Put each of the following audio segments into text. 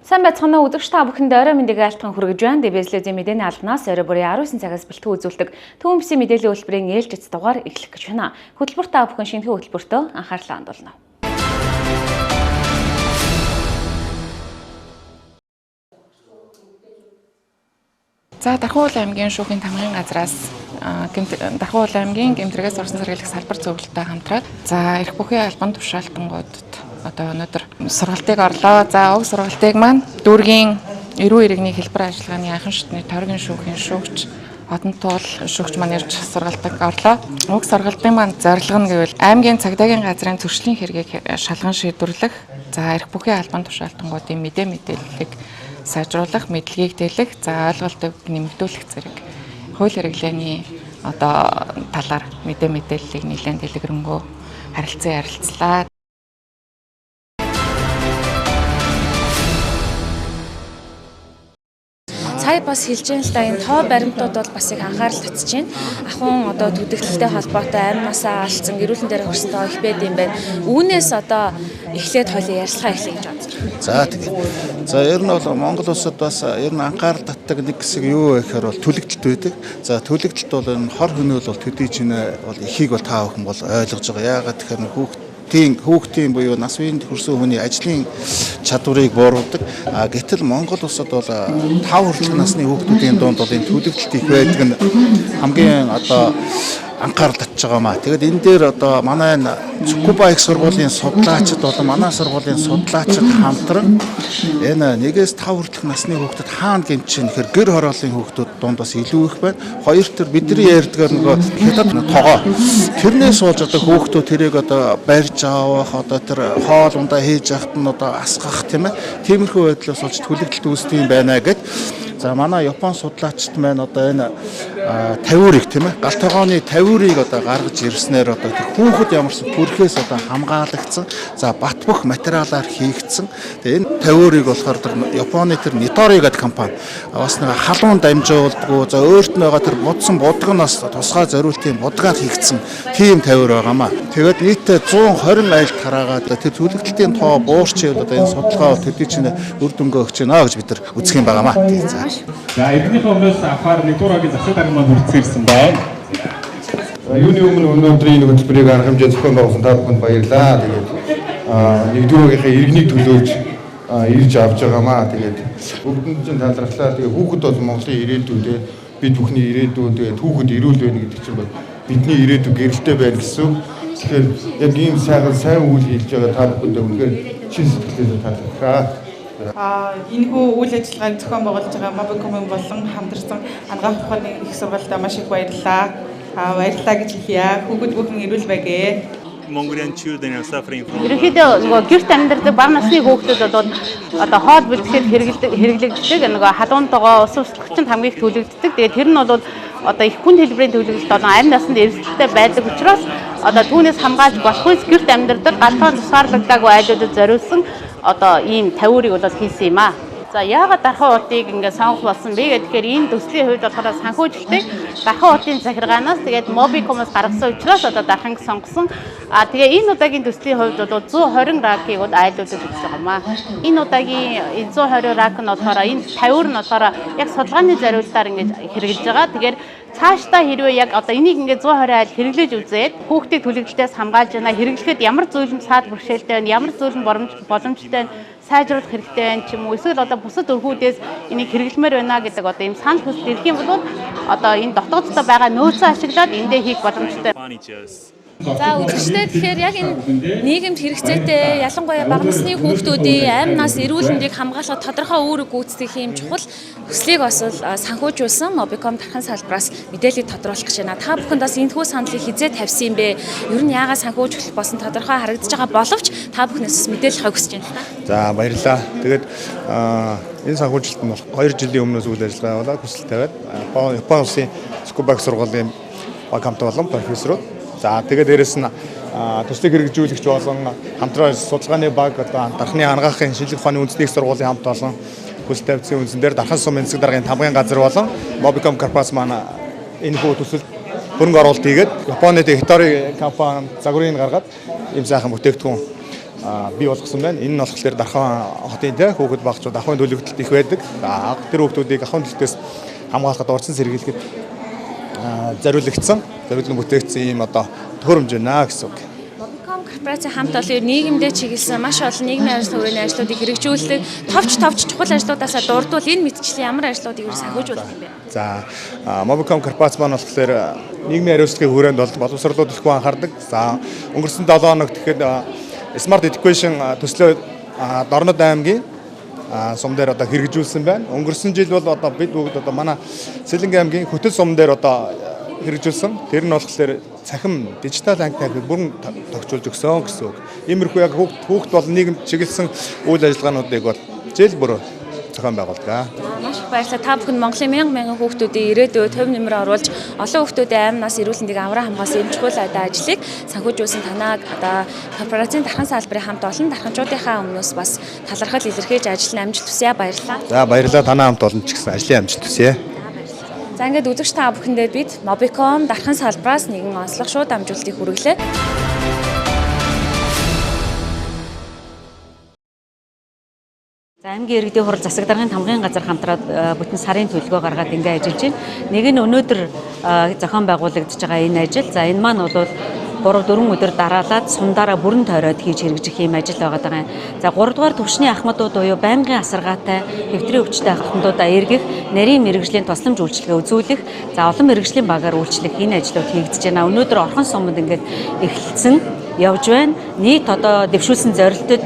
Сайн байцгаана уу үзэгч та бүхэнд орой мэндийг айлтган хүргэж байна. ДБС-ийн мэдээний албанаас орой бүрийн 19 цагаас бэлтгэн үзүүлдэг Түүнбэсийн мэдээллийн хөтөлбөрийн ээлжид дугаар эхлэх гэж байна. Хөтөлбөр та бүхэн шинэхэн хөтөлбөртөө анхаарлаа хандуулна. За Дархан аймгийн шүүхийн тамгын газраас Дархан аймгийн гэмтрэгээс орсон сэргийлэх салбар зөвлөлтөй хамтраад за эрх бүхий албан тушаалтангуудад одоо өнөөдөр сургалтыг орлоо. За уг сургалтыг маань дүүргийн эрүү иргэний хэлбэр ажиллагааны анхан шатны торгийн шүүхийн шүүгч Одон туул шүүгч маань ирж сургалтыг орлоо. Уг сургалтын маань зорилго нь гэвэл аймгийн цагдаагийн газрын зөрчлийн хэргийг шалган шийдвэрлэх, за эрх бүхий албан тушаалтангуудын мэдээллийг сайжруулах, мэдлэгийг тэлэх, за ойлголтыг нэмэгдүүлэх зэрэг хууль хэрэглээний одоо талаар мэдээллийг нэлээд дэлгэрэнгүй ярилцлаа. Сая бас хэлж байгаа л да энэ тоо баримтууд бол бас их анхаарал татж байна. Ахын одоо төдөлтөлтэй холбоотой амнасаа алдсан гэрүүлэн дээр хүрсэн тоо их байд юм байна. Үүнээс одоо эхлээд хоёлын ярилцлага эхлэе гэж бодож байна. За тийм. За ер нь бол Монгол улсад бас ер нь анхаарал татдаг нэг хэсэг юу вэ гэхээр бол төлөгдөлт байдаг. За төлөгдөлт бол энэ хор хөнөөл бол төдий чинь бол ихийг бол та бүхэн бол ойлгож байгаа. Яагаад тэгэхээр хүүхдийн буюу нас үеинд хүрсэн хүний ажлын чадварыг бууруулдаг. Гэтэл Монгол улсад бол 5 хүртэлх насны хүүхдүүдийн дунд бол энэ төлөвлөлт их байдаг нь хамгийн одоо анхаарал татж байгаа маа. Тэгэд энэ дээр одоо манай Цукуба их сургуулийн судлаачид болон манай сургуулийн судлаачид хамтран энэ 1-5 хүртэлх насны хүүхдэд хаана гэмчин гэхээр гэр хорооллын хүүхдүүд дунд бас илүү их байна. Хоёр төр бидний ярьдгаар нөгөө хятад тоогоо тэрнээс болж одоо хүүхдүүд тэрийг одоо барьж авах одоо тэр хоол ундаа хийж яхад нь одоо асгах тийм ээ. Тиймэрхүү байдлаас болж төлөвлөлт үүсдэг юм байна гэд. За манай Япон судлаачид маань одоо энэ тавиурыг тийм ээ гал тогооны тавиурыг одоо гаргаж ирснээр одоо тэр хүүхэд ямарсан бүрхээс одоо хамгаалагдсан. За бат бөх материалаар хийгдсэн. Тэгээ энэ тавиурыг болохоор тэр Японы тэр Нитори гэдэг компани бас нэг халуун дамжуулдаггүй. За өөрт нь байгаа тэр будсан будгнаас тусгай зориултын будгаар хийгдсэн тийм тавиур байгаамаа. Тэгээд нийтдээ 120 айлт хараагаад тэр төлөвлөлтийн тоо буурчээд одоо энэ судалгаа бол төдий чинь үр дүнгээ өгч байна гэж бид нар үзэх юм байгаамаа. За эднийхээ өмнөөс авахаар Ниторогийн засаг дарга маань хүрцсэн ирсэн байна. Юуны өмнө өнөөдрийн нэг хөтөлбөрийг арга хэмжээ зохион байгуулсан та бүхэнд баярлалаа. Тэгээд нэгдүгээрийнхээ иргэнийг төлөөж ирж авч байгаамаа. Тэгээд бүгдэнд чинь талархлаа. Тэгээд хүүхэд бол Монголын ирээдүй дээ. Бид бүхний ирээдүй тэгээд хүүхэд ирүүл байна гэдэг чинь бидний ирээдүй гэрэлтэй байна гэсэн. Тэгэхээр яг ийм сайн үйл хийж байгаа та бүхэнд үнэхээр чин сэтгэлээс талархлаа. Энэхүү үйл ажиллагааг зохион байгуулж байгаа Mobicom болон хамтарсан анагаах ухааны их сургуультай маш их баярлалаа. Баярлалаа гэж хэлье. Хүүхэд бүхэн эрүүл байгээ. Mongolian children are suffering from. Ерөнхийдөө нөгөө гэрт амьдардаг бага насны хүүхдүүд бол одоо хоол бэлтгэхэд хэрэглэгддэг нөгөө халуунтойгоо ус устгагчд хамгийн их төлөгддөг. Тэгээд тэр нь бол одоо их хүн хэлбэрийн төлөвлөлт болон амь насанд эрсдэлтэй байдаг учраас одоо түүнээс хамгаалж болохгүй гэрт амьдардаг галбаан тусгаарлагдаагүй айлуудад зориулсан одоо ийм тавиурыг бол хийсэн юм аа. За яагаад Дархан утыг ингээд сонгох болсон бэ гэхээр энэ төслийн хувьд болохоор санхүүжилтийг Дархан утын захиргаанаас тэгээд Mobicom-оос гаргасан учраас одоо Дарханг сонгосон. Тэгээ энэ удаагийн төслийн хувьд бол 120 ракийг бол айлуудад өгч байгаа маа. Энэ удаагийн 120 рак нь болохоор энэ тавиур нь болохоор яг судалгааны зориултаар ингээд хэрэгжилж байгаа. Тэгэхээр цаашдаа хэрвээ яг одоо энийг ингээд 120 айл хэрэглэж үзээд хүүхдийн төлөвлөлтөөс хамгаалж байна. Хэрэглэхэд ямар зүйл нь саад бэрхшээлтэй байна, ямар зүйл нь боломжтой байна, сайжруулах хэрэгтэй байна ч юм уу. Эсвэл одоо бусад өргүүдээс энийг хэрэглэмээр байна гэдэг одоо ийм санал хүсэл ирэх юм бол одоо энэ дотооддоо байгаа нөөцөө ашиглаад эндээ хийх боломжтой. За үзэгчдээ тэгэхээр яг энэ нийгэмд хэрэгцээтэй ялангуяа бага насны хүүхдүүдийн амь нас эрүүл мэндийг хамгаалах тодорхой үүрэг гүйцэтгэх юм чухал хүслийг бас санхүүжүүлсэн Mobicom Дархан салбараас мэдээлэл тодруулах гэж байна. Та бүхэнд бас энэхүү саналыг хизээ тавьсан юм бэ? Ер нь яагаад санхүүжүүлэх болсон тодорхой харагдаж байгаа боловч та бүхнээс мэдээлэл хүсэж байна. За баярлалаа. Тэгээд энэ санхүүжилт нь 2 жилийн өмнөөс үйл ажиллагаа болоод хүсэл тавиад Япон улсын Цукуба сургуулийн баг хамт олон профессорууд за тэгээд дээрэс нь төслийг хэрэгжүүлэгч болон хамтран судалгааны баг одоо Дарханы анагаахын шинжлэх ухааны үндэсний сургуулийн хамт олон хүсэл тавьсан үндсэн дээр Дархан сумын засаг даргын тамгын газар болон Mobicom корпорац маань энэ хүү төсөлд хөрөнгө оруулалт хийгээд Японы Хитори компани загварыг гаргаад ийм сайхан бүтээгдэхүүн бий болгосон байна. Энэ нь болохоор Дархан хотын тэ хүүхэд багчууд ахуйн төлөвлөлт их байдаг. Тэр хүүхдүүдийг ахуйн төлөвлөлтөөс хамгаалахад урьдчилан сэргийлэхэд зориулагдсан бүтээгдсэн ийм одоо төхөөрөмж байна гэсэн үг. Mobicom корпорацийн хамт олон нийгэмдээ чиглэсэн маш олон нийгмийн ажил хүрээний ажлуудыг хэрэгжүүлдэг, товч чухал ажлуудаасаа дурдвал энэ мэтчлийн ямар ажлуудыг юу санхүүжүүлэх юм бэ? За Mobicom корпорац маань болохоор нийгмийн хариуцлагын хүрээнд бол боловсруулалт их анхаардаг. За өнгөрсөн 7 хоног тэгэхэд Smart Education төслөө Дорнод аймгийн сум дээр одоо хэрэгжүүлсэн байна. Өнгөрсөн жил бол одоо бид бүгд одоо манай Сэлэнгэ аймгийн Хөтөл сум дээр одоо хэрэгжүүлсэн. Тэр нь болохоор цахим дижитал анги тархийг бүрэн тогтчулж өгсөн гэсэн үг. Иймэрхүү яг хүүхд бол нийгэм чиглэсэн үйл ажиллагаануудыг бол жил бүр зохион байгуулдаг. Маш их баярлалаа. Та бүхэн Монголын мянган хүүхдүүдийн ирээдүйд төв нэмрээ оруулж олон хүүхдүүдийн амь нас эрүүл мэндийг амраа хамгаалсан эмч хууль ажлыг санхүүжүүлсэн танаг одоо корпорацийн дархан салбарын хамт олон дарханчуудынхаа өмнөөс бас талархал илэрхийлж ажил нь амжилт хүсье. Баярлалаа. За баярлалаа танаа хамт олон ч гэсэн ажлын амжилт хүсье. За ингээд үзэгч та бүхэндээ бид Mobicom дархан салбараас нэгэн онцлог шууд амжилтыг хүргэлээ. За аймгийн иргэдийн хурал засаг даргын тамгын газар хамтраад бүтэн сарын төлөвлөгөө гаргаад ингээ ажиллаж байна. Нэг нь өнөөдөр зохион байгуулагдж байгаа энэ ажил. За энэ маань бол 3-4 өдөр дараалаад сундаараа бүрэн тойроод хийж хэрэгжих юм ажил байгаа юм. За 3 дугаар түвшний ахмадууд буюу байнгын асаргаатай хэвтрийн өвчтэй ахмадуудаа эргэх, нарийн мэрэгжлийн тусламж үйлчилгээ үзүүлэх, за олон мэрэгжлийн багаар үйлчлэх энэ ажлууд хийгдэж байна. Өнөөдөр Орхон суманд ингээд эхэлсэн явж байна. Нийт одоо дэвшүүлсэн зорилтод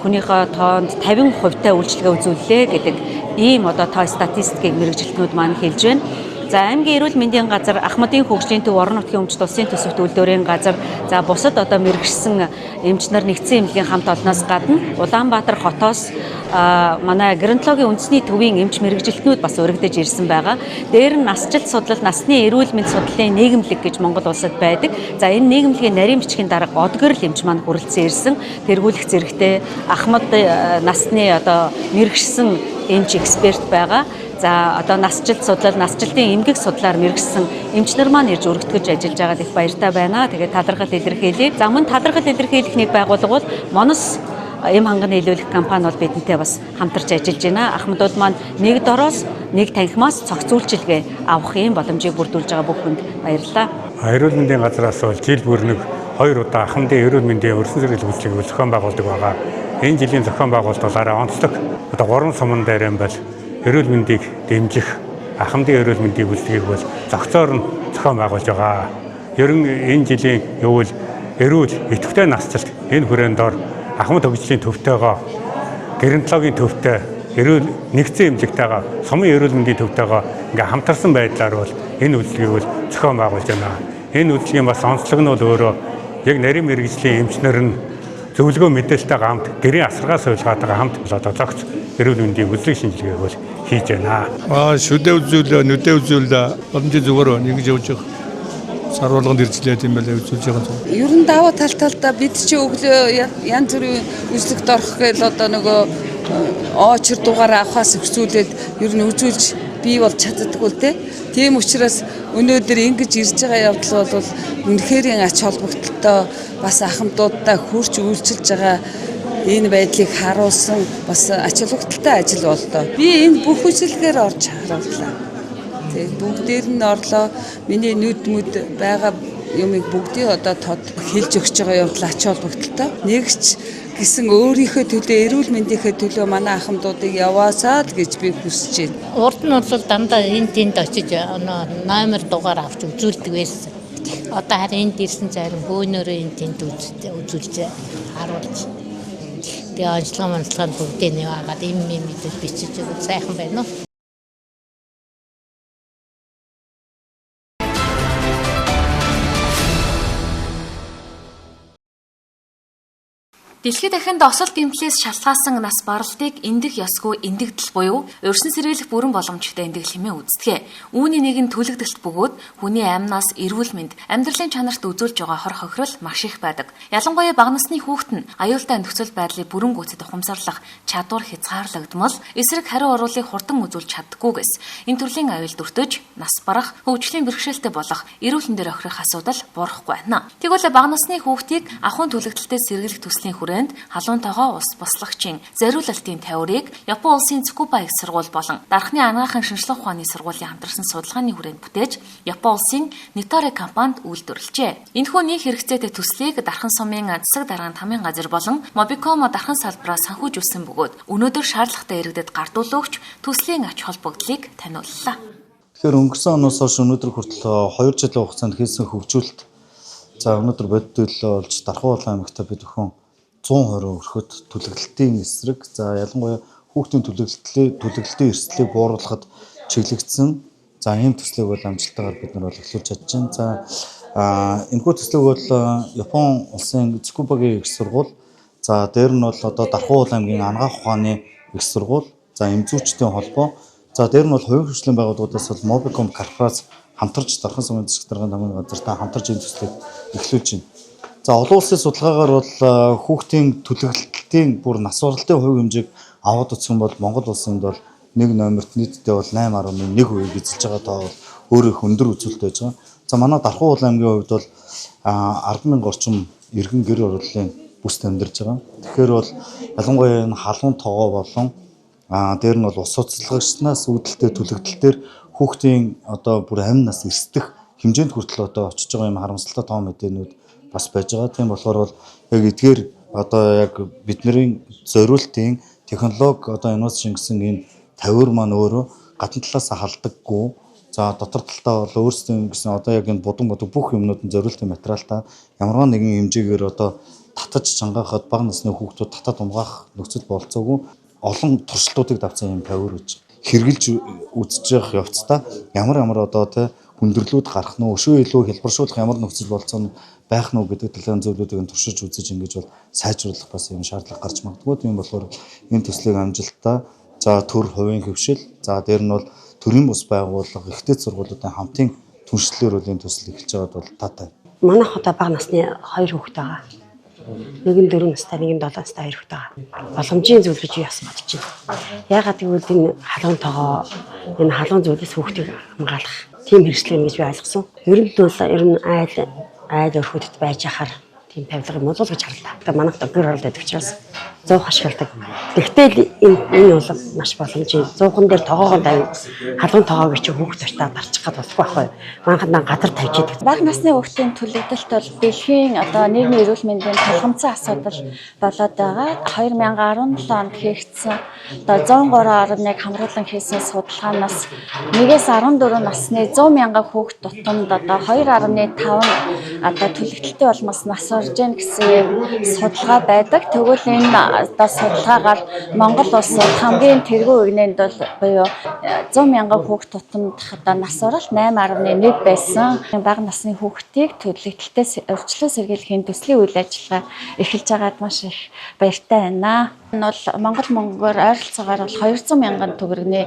хүнийхээ тоонд 50% та үйлчилгээ үзүүллээ гэдэг ийм одоо тоо статистикийг мэрэгжилтнүүд маань хэлж байна. За аймгийн эрүүл мэндийн газар, Ахмадын хөгжлийн төв, орон нутгийн өмчт улсын төсөвт үйлдвэрийн газар, за бусад одоо мэрэгшсэн эмч нар нэгдсэн эмнэлгийн хамт олноос гадна Улаанбаатар хотоос манай геронтологийн үндэсний төвийн эмч мэрэгжилтнүүд бас өргөдөж ирсэн байгаа. Дээр нь насжилт судлал, насны эрүүл мэнд судлалын нийгэмлэг гэж Монгол улсад байдаг. За энэ нийгэмлэгийн нарийн бичгийн дарга Одгөрл эмч маань хүрэлцэн ирсэн. Тэргүүлэх зэрэгтэй Ахмад насны одоо мэрэгшсэн эмч эксперт байгаа. За одоо насжилт судлал, насжилтын эмгэг судлаар мэргэжсэн эмчнэр маань ирж өргөтгөж ажиллаж байгаад их баяртай байна. Тэгээд талархал илэрхийлье. За мөн талархал илэрхийлэх нэг байгууллага бол Монос эм ханганы нийлүүлэх компани бол бидэнтэй бас хамтарч ажиллаж байна. Ахмадууд маань нэг дороос нэг танхимаас цогц үйлчилгээ авах юм боломжийг бүрдүүлж байгаа бүхэнд баярлалаа. Эрүүл мэндийн газраас бол жил бүр нэг 2 удаа Ахмадын эрүүл мэндийн өрсөн зэрэг үйлчлэгийг зохион байгуулдаг байгаа. Энэ жилийн зохион байгуулалтаараа онцлог одоо 3 суман дээр юм бол эрүүл мэндийг дэмжих, Ахмадын эрүүл мэндийн үйлчлэгийг бол зохицоор нь зохион байгуулж байгаа. Ер нь энэ жилийн юу вэ? Эрүүл, идэвхтэй насжилт энэ хүрээнд дор Ахмад хөгжлийн төвтэйгоо, геронтологийн төвтэй, эрүүл нэгдсэн эмнэлэгтэйгээ, сумын эрүүл мэндийн төвтэйгоо ингээ хамтарсан байдлаар бол энэ үйлчлэгийг бол зохион байгуулж байна. Энэ үйлчлэгийн бас онцлог нь бол өөрөө яг нарийн мэрэгжлийн эмчнэр нь зөвлөгөө мэдээлэлтэйгээ хамт гэрийн асаргаа суулгаатайгаа хамт одоо зохиц эрүүл мэндийн үзлэг шинжилгээг бол хийж байна. Шүдэ үзүүлээ, нүдэ үзүүлээ, боломжтой зүгээр ингэж явж байгаа. Сар болгонд иржлээ тийм байлаа үзүүлж байгаа. Ер нь даваа талталтаа бид чи өглөө янз бүрийн үзлэгт орох гээл одоо нөгөө очир дугаар авахаас өсүүлээд ер нь үзүүлж бий болж чаддаггүй л те. Тийм учраас өнөөдөр ингэж ирж байгаа явдал бол үнэхээр ач холбогдолтой бас ахмадуудтай хурц үйлчилж байгаа энэ байдлыг харуулсан бас ач холбогдолтой ажил боллоо. Би энэ бүх үйлчлэгээр орж харууллаа. Тэг бүгдээр нь орлоо. Миний нүд мүд байгаа юмыг бүгдийг одоо тод хэлж өгч байгаа явдал ач холбогдолтой. Нэгч гэсэн өөрийнхөө төлөө эрүүл мэндийнхээ төлөө манай ахмадуудыг яваасаа л гэж би хүсэж байна. Урд нь бол дандаа энэ тэнд очиж номер дугаар авч үзүүлдэг байсан. Одоо харин энд ирсэн зарим хөөнөрөө энэ тэнд үзүүлж харуулж. Тэгээ онцлог бүгдээ нэваагаад им мэдээ бичиж өгөх сайхан байна уу? Дэлхийд дахинд осол гэмтлээс шалтгаалсан нас баралтыг эндэх ёсгүй эндэгдэл буюу урьдчилан сэргийлэх бүрэн боломжтой эндэгдэл хэмээн үздэг. Үүний нэг нь төлөгдөлт бөгөөд хүний амнаас эрүүл мэнд, амьдралын чанарт үзүүлж байгаа хор хохирол маш их байдаг. Ялангуяа бага насны хүүхэд нь аюултай нөхцөл байдлыг бүрэн гүйцэд ухамсарлах чадвар хязгаарлагдмал эсрэг хариу оруулыг хурдан үзүүлж чаддаггүйгээс энэ төрлийн аюул дүртэж нас барах, хөгжлийн бэрхшээлтэй болох эрүүл мэндээр охирох асуудал буурахгүй байна. Тэгвэл бага насны хүүхдийг ахуйн төлөгдөлтөд сэргийлэх төслийн хүрээнд халуун тогоо ус бослагчийн зориулалтын тавирыг Япон улсын Цукуба их сургууль болон дархны анагаахын шинжилгээ ухааны сургуулийн хамтарсан судалгааны хүрээнд бүтээж Япон улсын Nittore компанид үйлдвэрлэжээ. Энэхүү нийт хэрэгцээтэй төслийг дархан сумын засаг дарганы тамийн газар болон Mobicom дархан салбараас санхүүжүүлсэн бөгөөд өнөөдөр шаардлагатай иргэдэд гардуулуугч төслийн ач холбогдлыг таниуллаа. Тэгэхээр өнгөрсөн оноос хойш өнөөдөр хүртэл 2 жилийн хугацаанд хийсэн хөгжүүлэлт за өнөөдөр бодит төлөө болж Дархан Улаан аймагта бид өхөн 120% өрхөд түлэглэлтийн эсрэг за ялангуяа хүүхдийн түлэглэлтийн эрсдлийг бууруулахад чиглэгдсэн за ийм төслийг бол амжилттайгаар бид нар бол эхлүүлж чадж байна. За энэхүү төслийг бол Япон улсын Цукубагийн их сургууль за дээр нь бол одоо Дархан Улаан аймгийн анагаах ухааны их сургууль за эмзүүчдийн холбоо за дээр нь бол хувийн хөгжлийн байгууллагуудаас бол Mobicom корпорац хамтарч Дархан сумын засаг дарганы тамирын газартай хамтарч энэ төслийг эхлүүлж байна. За олон улсын судалгаагаар бол хүүхдийн түлэглэлтийн бүр нас баралтын хувь хэмжээг аваад үзсэн бол Монгол улсынд бол нэг номерт нийтдээ бол 8.1% эзэлж байгаа тоо бол өөрөө их өндөр үзүүлэлт байж байгаа. За манай Дархан Улаан аймгийн хувьд бол 10,000 орчим иргэн гэр орлын бүсд амьдарч байгаа. Тэгэхээр бол ялангуяа энэ халуун тогоо болон дээр нь бол ус цуцлагчнаас үүдэлтэй түлэгдэлтээр хүүхдийн одоо бүр амь нас эрсдэх хэмжээнд хүртэл одоо очиж байгаа юм харамсалтай тоо мэдээнүүд бас байж байгаа. Тийм болохоор бол яг эдгээр одоо яг бидний зориултын технологи одоо энэс шингэсэн энэ тавир маань өөрөө гадна талаас халдаггүй. За дотор талтаа бол өөрсдөө гэсэн одоо яг энэ будан бүх юмнууд нь зориултын материалтай ямар нэгэн хэмжээгээр одоо татаж чангаахад бага насны хүүхдүүд татаад унгаах нөхцөл болцоогүй олон туршилтуудыг давсан юм тавир гэж хэрглэж үзэж явах явцдаа ямар одоо тэ хүндрэлүүд гарах нь өшөө илүү хэлбэршүүлэх ямар нөхцөл болцоо нь байх нь гэдэг талын зөвлөдүүдийг туршиж үзэж ингэж бол сайжруулах бас юм шаардлага гарч магадгүй. Тийм болохоор энэ төслийг амжилттай за төр хувийн хөвшил за дээр нь бол төрийн бус байгууллага ихтэй сургуулиудын хамтын түншлэлээр бол энэ төсөл эхэлж байгаад бол таатай. Манайх одоо бага насны 2 хүүхэд байгаа. Нэг нь 4 настай, нэг нь 7 настай 2 хүүхэд байгаа. Боломжийн зүйл гэж яасан бодож байна. Ягаад гэвэл энэ халуун тогоо энэ халуун зүйлээс хүүхдийг хамгаалах тийм хэрэгслэг гэж би ойлгосон. Ер нь айл өрхөдөд байж ахаар тийм тавилга юм бол гэж харлаа. Одоо манайх гэр оролт байдаг учраас 100 ашигладаг. Тэгтэл энэ бол маш боломжтой. 100хан дээр тогоогоо тавь халуун тогоог чи хүүхд тартаа дарчих гад болохгүй байхгүй. Манхандаа гадар тавьж идэг. Бага насны хүүхдийн түлэгдэлт бол дэлхийн одоо нийгмийн эрүүл мэндийн тулгамдсан асуудал болоод байгаа. 2017 онд хийгдсэн одоо 103.1 хамруулан хийсэн судалгаанаас 1-ээс 14 насны 100 мянган хүүхд тутамд одоо 2.5 одоо түлэгдэлтэй болмоос нас орж ийн гэсэн судалгаа байдаг. Тэгвэл энэ одоо судалгаагаар Монгол улсад хамгийн тэргүй үгнэнд бол буюу 100 мянган хүүхд тутамд одоо нас оролт 8.1 байсан. Бага насны хүүхдийг түлэгдэлтээс урьдчилан сэргийлэхийн төслийн үйл ажиллагаа эхэлж байгаад маш их баяртай байна. Энэ бол Монгол мөнгөөр ойролцоогоор бол 200 мянган төгрөгийн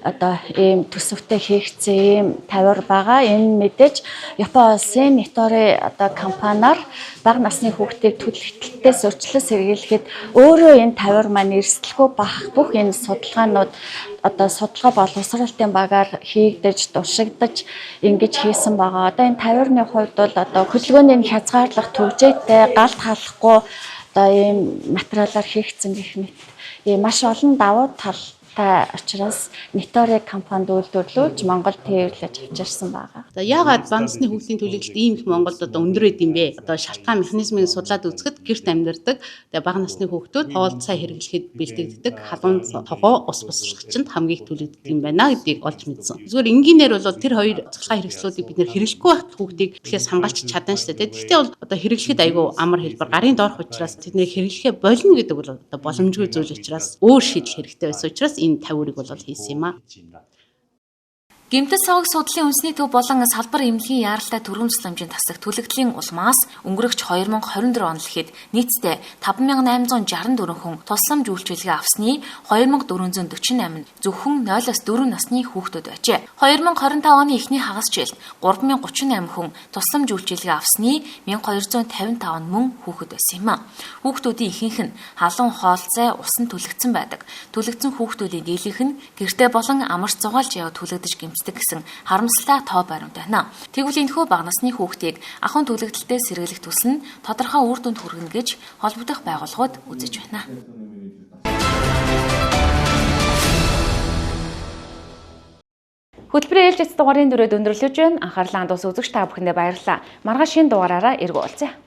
одоо ийм төсөвтэй хийгдсэн ийм тавир байгаа. Энэ мэдээж Япон улсын Nittore одоо компаниар бага насны хүүхдийг түлэгдэлтээс урьдчилан сэргийлэхэд өөрөө энэ тавир маань эрсдэлгүй бах бүх энэ судалгаанууд одоо судалгаа боловсролтын багаар хийгдэж туршигдаж ингэж хийсэн байгаа. Одоо энэ тавирны хувьд бол одоо хөдөлгөөний хязгаарлах төвжээтэй галт халахгүй одоо ийм материалаар хийгдсэн гэх мэт маш олон давуу талтай учраас Nittore компанид үйлдвэрлүүлж Монголд тээвэрлэж авчирсан байгаа. За яагаад бага насны хүүхдийн түлэглэлт ийм их Монголд одоо өндөр байд юм бэ? Одоо шалтгаан механизмыг судлаад үзэхэд гэрт амьдардаг бага насны хүүхдүүд хоолцоо хэрэглэхэд бэлтгэгддэг халуун тогоо ус бослагчинд хамгийн их түлэгддэг юм байна гэдгийг олж мэдсэн. Зүгээр энгийнээр бол тэр хоёр цахилгаан хэрэгслүүдийг бид нэр хэрэглэхгүй байх хүүхдийг тэгэхээр хамгаалж чадна шүү дээ. Гэхдээ бол одоо хэрэглэхэд айгүй амар хэлбэр гарын доорх учраас тэднийг хэрэглэхэ болно гэдэг бол одоо боломжгүй зүйл учраас өөр шийдэл хэрэгтэй байсан учраас энэ тавирыг бол хийсэн юм аа. Гэмтэл цаваг судлалын үндэсний төв болон салбар эмнэлгийн яаралтай төрөм тусламжийн тасаг түлэгдлийн улмаас өнгөрөгч 2024 он гэхэд нийтдээ 5864 хүн тусламж үйлчилгээ авсны 2448 зөвхөн 0-4 насны хүүхдүүд байжээ. 2025 оны эхний хагас жилд 3038 хүн тусламж үйлчилгээ авсны 1255 мөн хүүхэд байсан юм. Хүүхдүүдийн ихэнх нь халуун хоолцой усан түлэгдсэн байдаг. Түлэгдсэн хүүхдүүдийн дийлэнх нь гэртээ болон амарч зугаалж яваад түлэгдэж үздэг гэсэн харамсалтай тоо баримт байна. Тэгвэл энэхүү бага насны хүүхдийг ахуйн төлөгдөлтөд сэргийлэх төсөл нь тодорхой үр дүнд хүргэнэ гэж холбогдох байгууллагууд үзэж байна. Хөтөлбөрийн ээлжид дугаарын дүрээд өндөрлөж байна. Анхаарлаа хандуус үзэгч та бүхэндээ баярлалаа. Маргааш шинэ дугаараараа эргүүлцгээе.